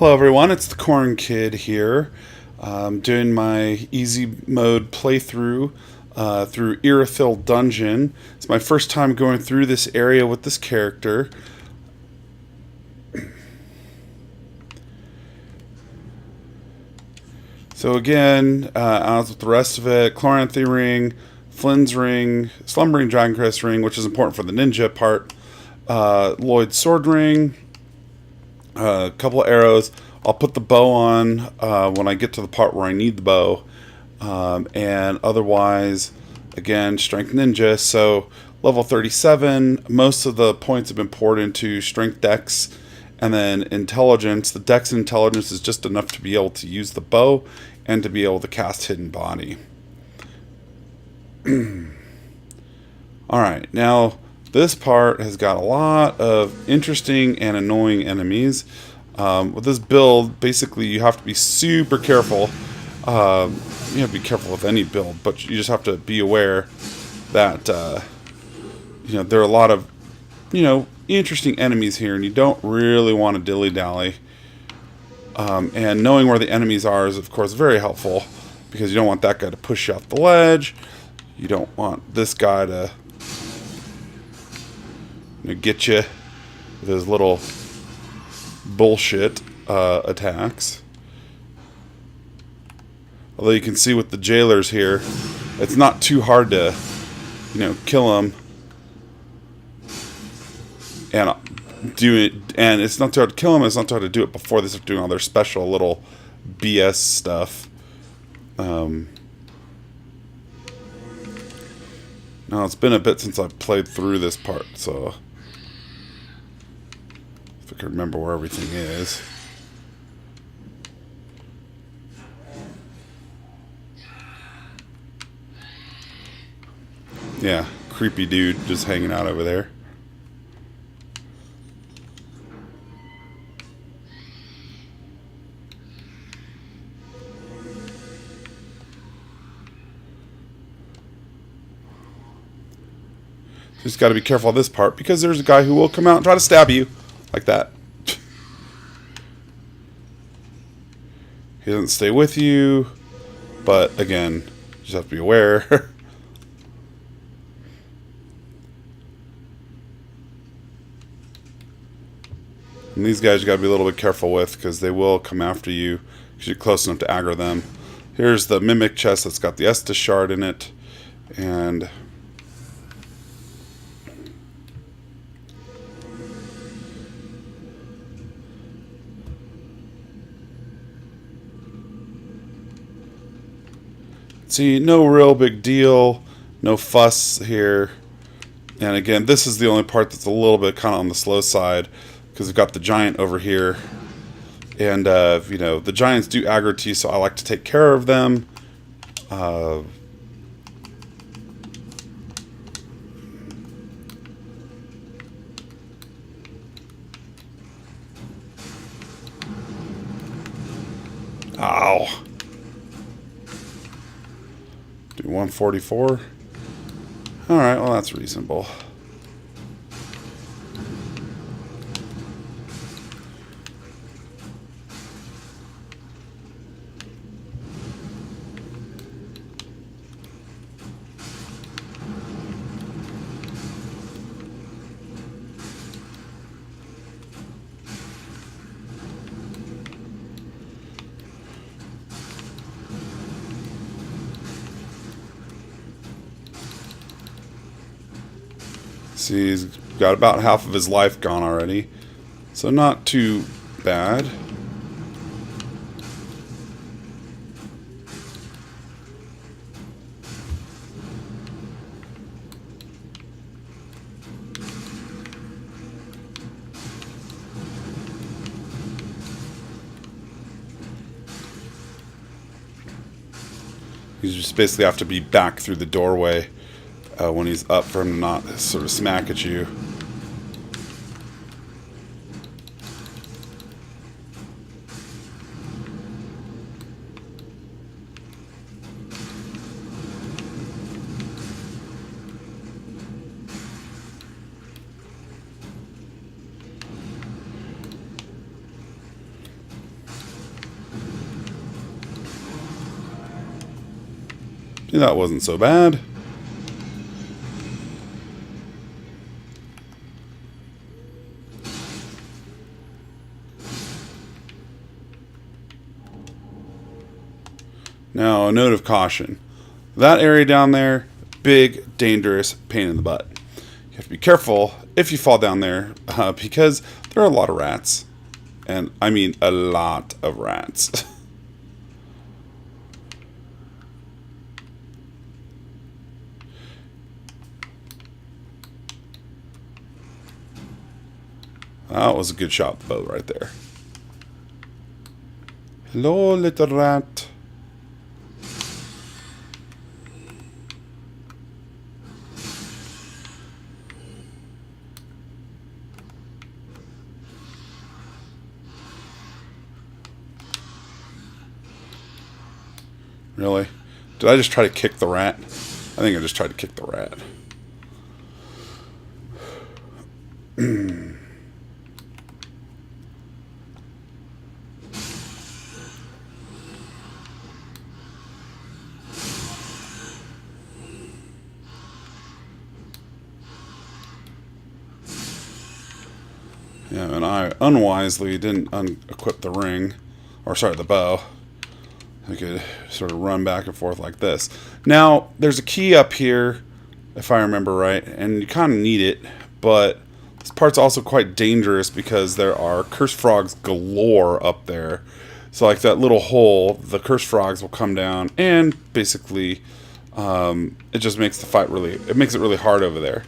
Hello everyone, it's the Cornkid here. Doing my easy mode playthrough through Irithyll Dungeon. It's my first time going through this area with this character. So again, as with the rest of it, Chloranthy Ring, Flynn's Ring, Slumbering Dragoncrest Ring, which is important for the ninja part, Lloyd's Sword Ring, a couple of arrows. I'll put the bow on when I get to the part where I need the bow. And otherwise, again, Strength Ninja. So level 37, most of the points have been poured into Strength Dex. And then Intelligence. The Dex and Intelligence is just enough to be able to use the bow and to be able to cast Hidden Body. Alright, now this part has got a lot of interesting and annoying enemies. With this build, basically you have to be super careful. You have to be careful with any build, but you just have to be aware that there are a lot of interesting enemies here, and you don't really want to dilly-dally. And knowing where the enemies are is, of course, very helpful, because you don't want that guy to push you off the ledge. You don't want this guy to get you with his little bullshit attacks. Although you can see with the jailers here, it's not too hard to, kill them and do it. And it's not too hard to kill them. It's not too hard to do it before they start doing all their special little BS stuff. Now it's been a bit since I've played through this part, so if I can remember where everything is. Yeah, creepy dude just hanging out over there. Just got to be careful of this part, because there's a guy who will come out and try to stab you like that. He doesn't stay with you, but again, you just have to be aware. And these guys you got to be a little bit careful with, because they will come after you because you're close enough to aggro them. Here's the Mimic chest that's got the Estus shard in it, and see, no real big deal, no fuss here. And again, this is the only part that's a little bit kind of on the slow side, because we've got the giant over here. And, the giants do aggro to you, so I like to take care of them. Ow. Do 144. Alright, well that's reasonable. See, he's got about half of his life gone already, so not too bad. You just basically have to be back through the doorway when he's up, for him to not sort of smack at you. That wasn't so bad. Now, a note of caution. That area down there, big, dangerous pain in the butt. You have to be careful if you fall down there because there are a lot of rats. And I mean a lot of rats. That was a good shot with the bow right there. Hello, little rat. Really? Did I just try to kick the rat? I think I just tried to kick the rat. Yeah, and I unwisely didn't equip the ring, or sorry, the bow. I could sort of run back and forth like this. Now, there's a key up here, if I remember right, and you kind of need it, but this part's also quite dangerous because there are curse frogs galore up there. So like that little hole, the curse frogs will come down, and basically it just makes the fight it makes it really hard over there.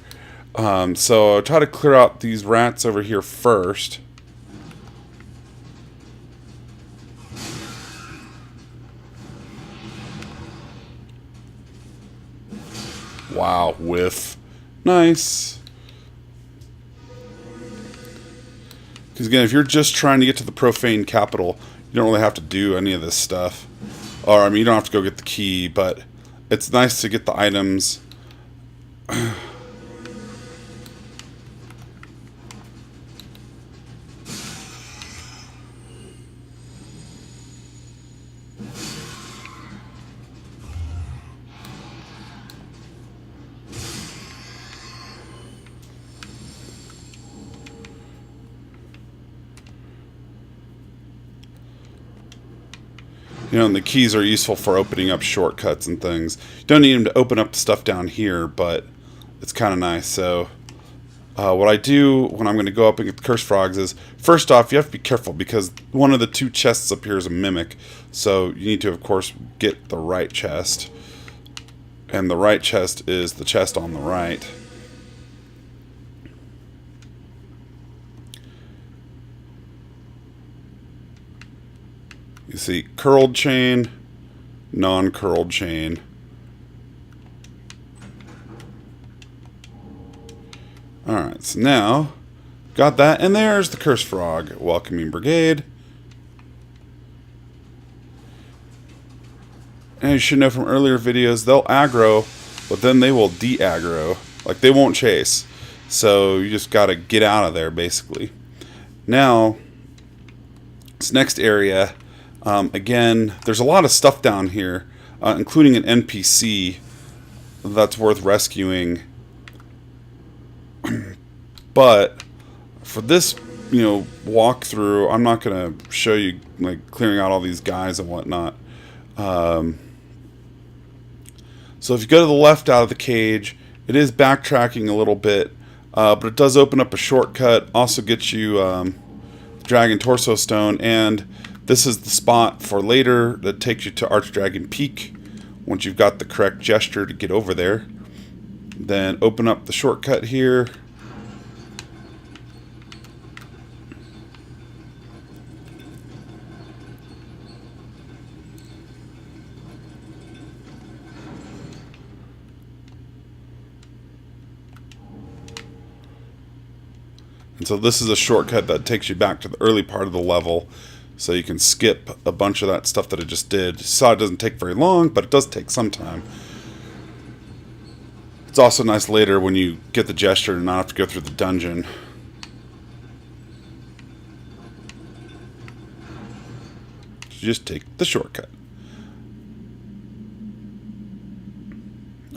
So I'll try to clear out these rats over here first. Wow, whiff. Nice. Because again, if you're just trying to get to the Profaned capital, you don't really have to do any of this stuff. Or, I mean, you don't have to go get the key, but it's nice to get the items. You know, and the keys are useful for opening up shortcuts and things. You don't need them to open up stuff down here, but it's kind of nice. So what I do when I'm going to go up and get the curse frogs is, first off, you have to be careful because one of the two chests up here is a mimic. So you need to, of course, get the right chest. And the right chest is the chest on the right. You see curled chain, non-curled chain. Alright, so now, got that, and there's the curse frog welcoming brigade. And you should know from earlier videos, they'll aggro, but then they will de-aggro. Like, they won't chase. So you just gotta get out of there, basically. Now, this next area... again, there's a lot of stuff down here, including an NPC that's worth rescuing. But for this, walkthrough, I'm not going to show you like clearing out all these guys and whatnot. So if you go to the left out of the cage, it is backtracking a little bit, but it does open up a shortcut. Also gets you Dragon Torso Stone, and this is the spot for later that takes you to Archdragon Peak once you've got the correct gesture to get over there. Then open up the shortcut here. And so this is a shortcut that takes you back to the early part of the level. So you can skip a bunch of that stuff that I just did. You saw it doesn't take very long, but it does take some time. It's also nice later when you get the gesture and not have to go through the dungeon. You just take the shortcut.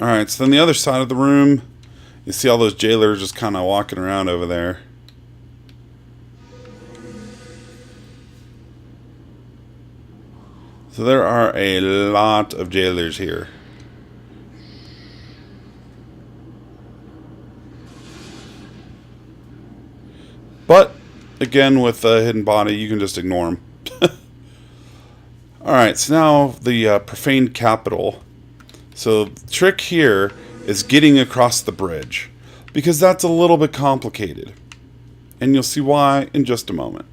Alright, so then the other side of the room, you see all those jailers just kind of walking around over there. So there are a lot of jailers here. But, again, with a hidden body, you can just ignore them. Alright, so now the Profaned capital. So the trick here is getting across the bridge, because that's a little bit complicated. And you'll see why in just a moment.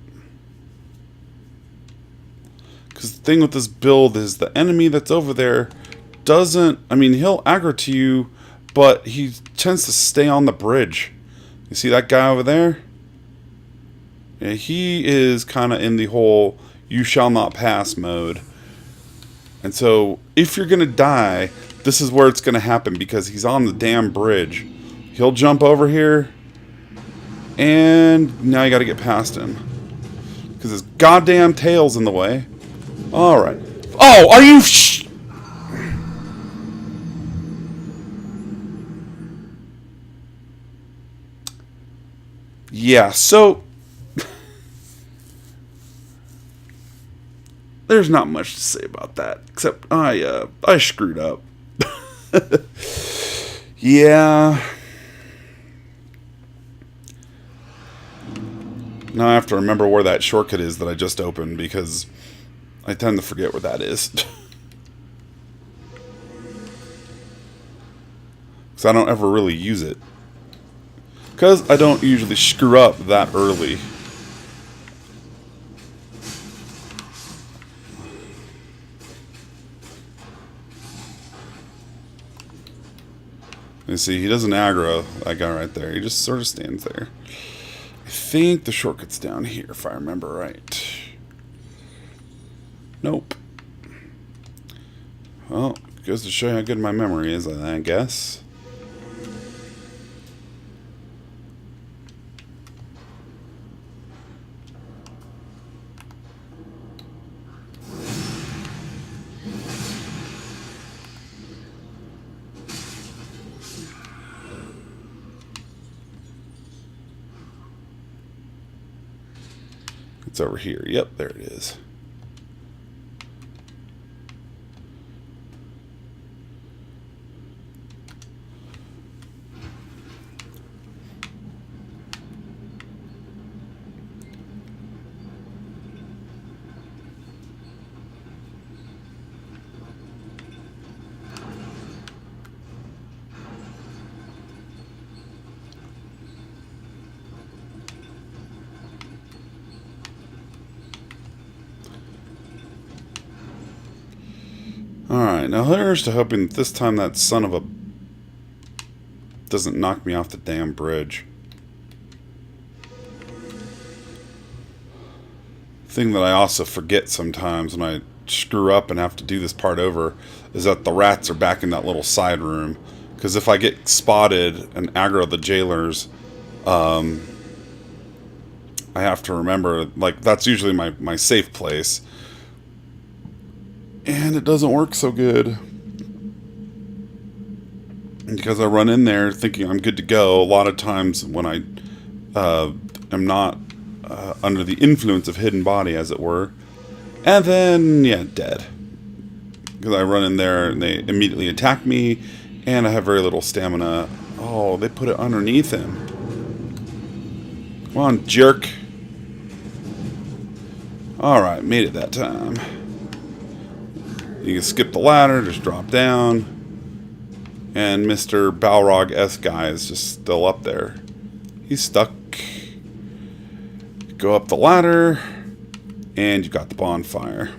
Because the thing with this build is the enemy that's over there doesn't... I mean, he'll aggro to you, but he tends to stay on the bridge. You see that guy over there? Yeah, he is kind of in the whole you shall not pass mode. And so if you're going to die, this is where it's going to happen, because he's on the damn bridge. He'll jump over here, and now you got to get past him, because his goddamn tail's in the way. Alright. Oh, are you... Yeah, so... there's not much to say about that, except I screwed up. Yeah. Now I have to remember where that shortcut is that I just opened, because I tend to forget where that is. Because I don't ever really use it. Because I don't usually screw up that early. You see, he doesn't aggro that guy right there. He just sort of stands there. I think the shortcut's down here, if I remember right. Nope. Well, goes to show you how good my memory is, I guess. It's over here. Yep, there it is. Alright, now here's to hoping that this time that son of a doesn't knock me off the damn bridge. Thing that I also forget sometimes when I screw up and have to do this part over is that the rats are back in that little side room. Because if I get spotted and aggro the jailers, I have to remember, like, that's usually my safe place. And it doesn't work so good. Because I run in there thinking I'm good to go. A lot of times when I am not under the influence of hidden body, as it were. And then, yeah, dead. Because I run in there and they immediately attack me. And I have very little stamina. Oh, they put it underneath him. Come on, jerk. Alright, made it that time. You can skip the ladder, just drop down. And Mr. Balrog-esque guy is just still up there. He's stuck. Go up the ladder. And you've got the bonfire.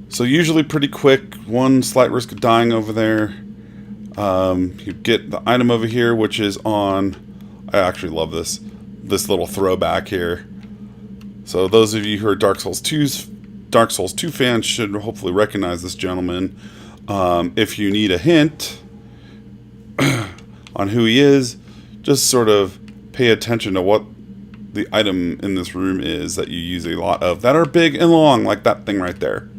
So usually pretty quick. One slight risk of dying over there. You get the item over here, which is on... I actually love this. This little throwback here. So those of you who are Dark Souls 2 fans should hopefully recognize this gentleman. If you need a hint on who he is, just sort of pay attention to what the item in this room is that you use a lot of, that are big and long, like that thing right there.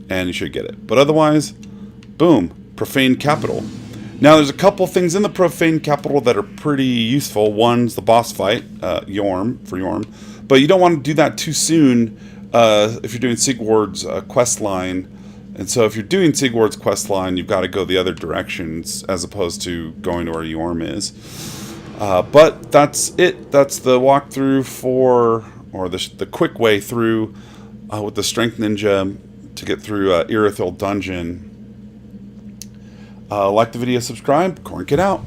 and you should get it. But otherwise, boom, Profaned Capital. Now, there's a couple things in the Profaned Capital that are pretty useful. One's the boss fight, Yorm, for Yorm. But you don't want to do that too soon if you're doing Sigward's quest line. And so if you're doing Sigward's quest line, you've got to go the other directions as opposed to going to where Yorm is. But that's it. That's the walkthrough for, or the quick way through with the Strength Ninja to get through Irithyll Dungeon. Like the video, subscribe, Cornkid out.